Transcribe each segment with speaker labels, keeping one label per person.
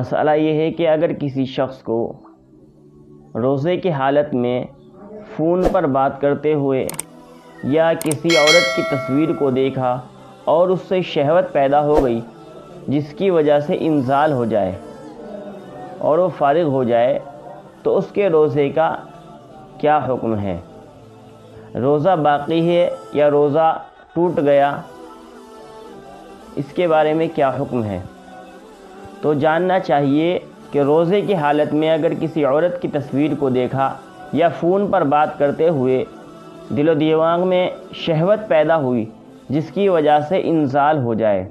Speaker 1: مسئلہ یہ ہے کہ اگر کسی شخص کو روزے کی حالت میں فون پر بات کرتے ہوئے یا کسی عورت کی تصویر کو دیکھا اور اس سے شہوت پیدا ہو گئی جس کی وجہ سے انزال ہو جائے اور وہ فارغ ہو جائے، تو اس کے روزے کا کیا حکم ہے؟ روزہ باقی ہے یا روزہ ٹوٹ گیا؟ اس کے بارے میں کیا حکم ہے؟ تو جاننا چاہیے کہ روزے کی حالت میں اگر کسی عورت کی تصویر کو دیکھا یا فون پر بات کرتے ہوئے دل و دماغ میں شہوت پیدا ہوئی جس کی وجہ سے انزال ہو جائے،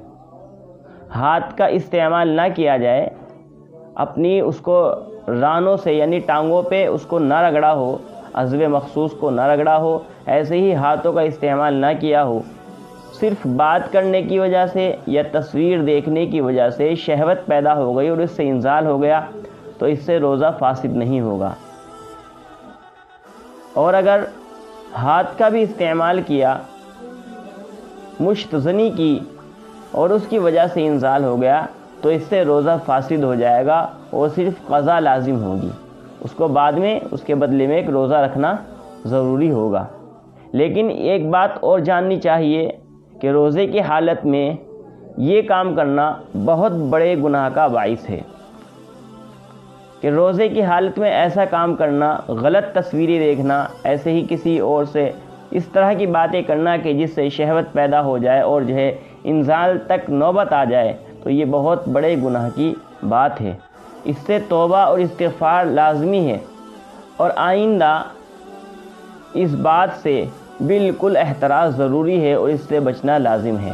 Speaker 1: ہاتھ کا استعمال نہ کیا جائے، اپنی اس کو رانوں سے یعنی ٹانگوں پہ اس کو نہ رگڑا ہو، عضو مخصوص کو نہ رگڑا ہو، ایسے ہی ہاتھوں کا استعمال نہ کیا ہو، صرف بات کرنے کی وجہ سے یا تصویر دیکھنے کی وجہ سے شہوت پیدا ہو گئی اور اس سے انزال ہو گیا، تو اس سے روزہ فاسد نہیں ہوگا۔ اور اگر ہاتھ کا بھی استعمال کیا، مشت زنی کی اور اس کی وجہ سے انزال ہو گیا، تو اس سے روزہ فاسد ہو جائے گا اور صرف قضا لازم ہوگی، اس کو بعد میں اس کے بدلے میں ایک روزہ رکھنا ضروری ہوگا۔ لیکن ایک بات اور جاننی چاہیے کہ روزے کی حالت میں یہ کام کرنا بہت بڑے گناہ کا باعث ہے، کہ روزے کی حالت میں ایسا کام کرنا، غلط تصویریں دیکھنا، ایسے ہی کسی اور سے اس طرح کی باتیں کرنا کہ جس سے شہوت پیدا ہو جائے اور جو ہے انزال تک نوبت آ جائے، تو یہ بہت بڑے گناہ کی بات ہے۔ اس سے توبہ اور استغفار لازمی ہے، اور آئندہ اس بات سے بالکل احتراز ضروری ہے اور اس سے بچنا لازم ہے۔